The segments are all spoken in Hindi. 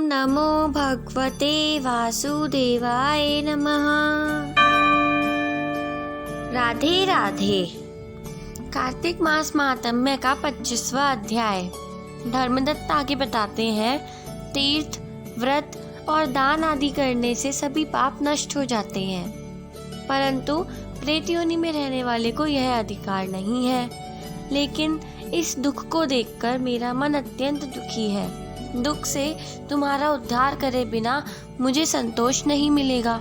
नमो भगवते वासुदेवाय नमः। राधे राधे। कार्तिक मास महात्म्य का 25वां अध्याय। धर्मदत्त आगे बताते हैं, तीर्थ, व्रत और दान आदि करने से सभी पाप नष्ट हो जाते हैं, परंतु प्रेत योनि में रहने वाले को यह अधिकार नहीं है। लेकिन इस दुख को देखकर मेरा मन अत्यंत दुखी है। दुख से तुम्हारा उद्धार करे बिना मुझे संतोष नहीं मिलेगा।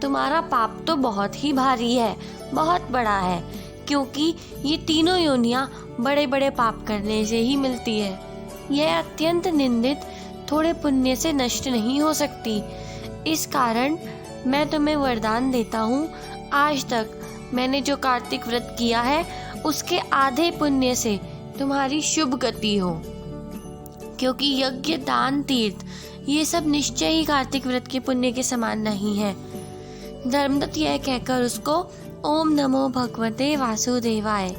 तुम्हारा पाप तो बहुत ही भारी है, बहुत बड़ा है, क्योंकि ये तीनों योनियां बड़े बड़े पाप करने से ही मिलती है। यह अत्यंत निंदित थोड़े पुण्य से नष्ट नहीं हो सकती। इस कारण मैं तुम्हें वरदान देता हूँ, आज तक मैंने जो कार्तिक व्रत किया है उसके आधे पुण्य से तुम्हारी शुभ गति हो, क्योंकि यज्ञ, दान, तीर्थ ये सब निश्चय ही कार्तिक व्रत के पुण्य के समान नहीं है। धर्मदत्त यह कहकर उसको ओम नमो भगवते वासुदेवाय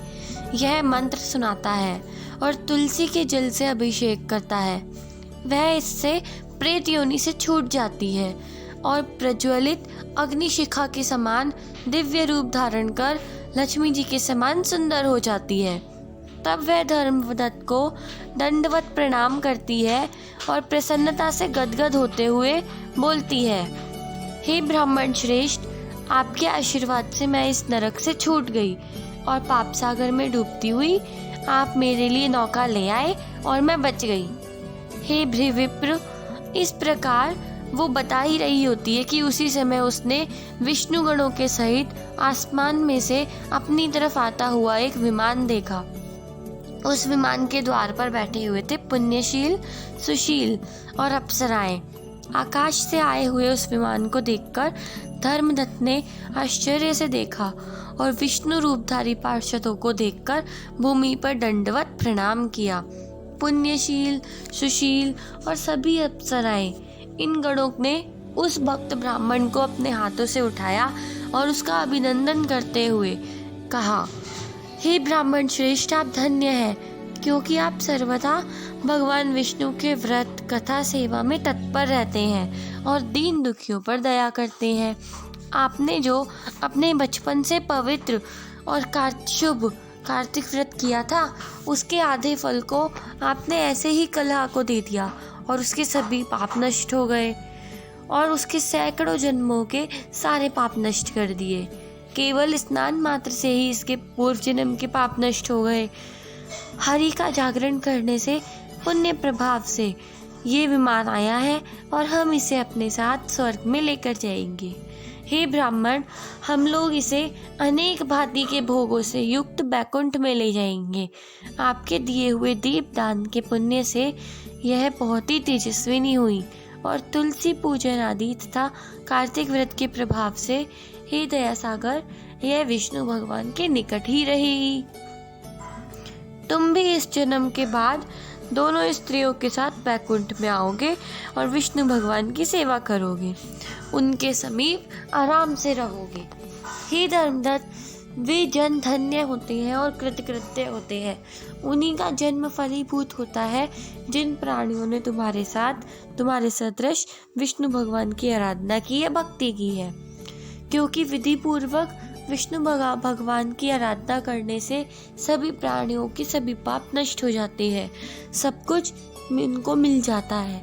यह मंत्र सुनाता है और तुलसी के जल से अभिषेक करता है। वह इससे प्रेत योनि से छूट जाती है और प्रज्वलित अग्निशिखा के समान दिव्य रूप धारण कर लक्ष्मी जी के समान सुंदर हो जाती है। तब वह धर्मदत्त को दंडवत प्रणाम करती है और प्रसन्नता से गदगद होते हुए बोलती है, हे ब्राह्मण श्रेष्ठ, आपके आशीर्वाद से मैं इस नरक से छूट गई और पाप सागर में डूबती हुई आप मेरे लिए नौका ले आए और मैं बच गई। हे भृविप्र। इस प्रकार वो बता ही रही होती है कि उसी समय उसने विष्णु गणों के सहित आसमान में से अपनी तरफ आता हुआ एक विमान देखा। उस विमान के द्वार पर बैठे हुए थे पुण्यशील, सुशील और अप्सराएं। आकाश से आए हुए उस विमान को देखकर धर्मदत्त ने आश्चर्य से देखा और विष्णु रूपधारी पार्षदों को देखकर भूमि पर दंडवत प्रणाम किया। पुण्यशील, सुशील और सभी अप्सराएं, इन गणों ने उस भक्त ब्राह्मण को अपने हाथों से उठाया और उसका अभिनंदन करते हुए कहा, हे ब्राह्मण श्रेष्ठ, आप धन्य हैं, क्योंकि आप सर्वदा भगवान विष्णु के व्रत, कथा, सेवा में तत्पर रहते हैं और दीन दुखियों पर दया करते हैं। आपने जो अपने बचपन से पवित्र और शुभ कार्तिक व्रत किया था, उसके आधे फल को आपने ऐसे ही कलह को दे दिया और उसके सभी पाप नष्ट हो गए और उसके सैकड़ों जन्मों के सारे पाप नष्ट कर दिए। केवल स्नान मात्र से ही इसके पूर्व जन्म के पाप नष्ट हो गए। हरि का जागरण करने से, पुण्य प्रभाव से ये विमान आया है और हम इसे अपने साथ स्वर्ग में लेकर जाएंगे। हे ब्राह्मण, हम लोग इसे अनेक भांति के भोगों से युक्त बैकुंठ में ले जाएंगे। आपके दिए हुए दीपदान के पुण्य से यह बहुत ही तेजस्विनी हुई और तुलसी पूजन आदि तथा कार्तिक व्रत के प्रभाव से हे दया सागर, यह विष्णु भगवान के निकट ही रहेगी। तुम भी इस जन्म के बाद दोनों स्त्रियों के साथ बैकुंठ में आओगे और विष्णु भगवान की सेवा करोगे, उनके समीप आराम से रहोगे। हे धर्मदत्त, वे जन धन्य होते हैं और कृतकृत्य होते हैं। उन्हीं का जन्म फलीभूत होता है जिन प्राणियों ने तुम्हारे साथ, तुम्हारे सदृश विष्णु भगवान की आराधना की है, भक्ति की है। क्योंकि विधि पूर्वक विष्णु भगवान की आराधना करने से सभी प्राणियों के सभी पाप नष्ट हो जाते हैं, सब कुछ इनको मिल जाता है।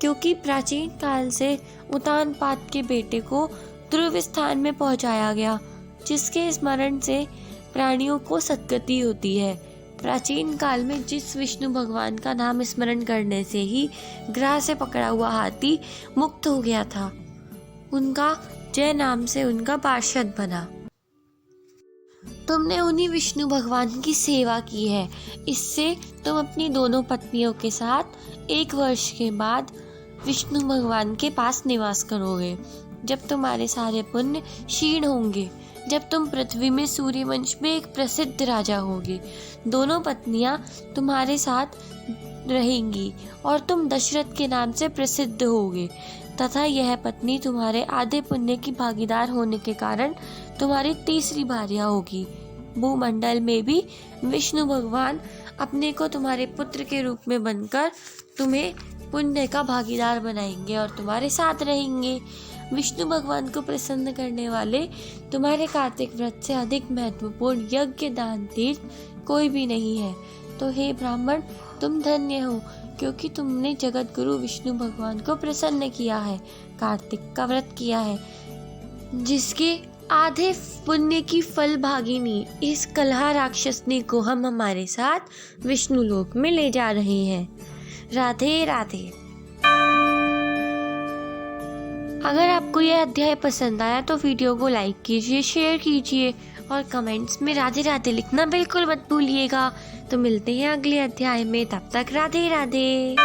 क्योंकि प्राचीन काल से उतानपाद के बेटे को ध्रुव स्थान में पहुंचाया गया, जिसके स्मरण से प्राणियों को सद्गति होती है। प्राचीन काल में जिस विष्णु भगवान का नाम स्मरण करने से ही ग्रह से पकड़ा हुआ हाथी मुक्त हो गया था, उनका जय नाम से उनका पार्षद बना। तुमने उन्हीं विष्णु भगवान की सेवा की है। इससे तुम अपनी दोनों पत्नियों के साथ 1 वर्ष के बाद विष्णु भगवान के पास निवास करोगे, जब तुम्हारे सारे पुण्य क्षीण होंगे, जब तुम पृथ्वी में सूर्यवंश में एक प्रसिद्ध राजा होगे। दोनों पत्नियां तुम्हारे साथ रहेंगी और तुम दशरथ के नाम से प्रसिद्ध होगे, तथा यह पत्नी तुम्हारे आधे पुण्य की भागीदार होने के कारण तुम्हारी तीसरी भार्या होगी। भूमंडल में भी विष्णु भगवान अपने को तुम्हारे पुत्र के रूप में बनकर तुम्हें पुण्य का भागीदार बनाएंगे और तुम्हारे साथ रहेंगे। विष्णु भगवान को प्रसन्न करने वाले तुम्हारे कार्तिक व्रत से अधिक महत्वपूर्ण यज्ञ दान तीर्थ कोई भी नहीं है। तो हे ब्राह्मण, तुम धन्य हो, क्योंकि तुमने जगत गुरु विष्णु भगवान को प्रसन्न किया है, कार्तिक का व्रत किया है, जिसके आधे पुण्य की फल भागिनी इस कलहा राक्षसनी को हम हमारे साथ विष्णु लोक में ले जा रहे हैं। राधे राधे। अगर आपको यह अध्याय पसंद आया तो वीडियो को लाइक कीजिए, शेयर कीजिए और कमेंट्स में राधे राधे लिखना बिल्कुल मत भूलिएगा। तो मिलते हैं अगले अध्याय में, तब तक राधे राधे।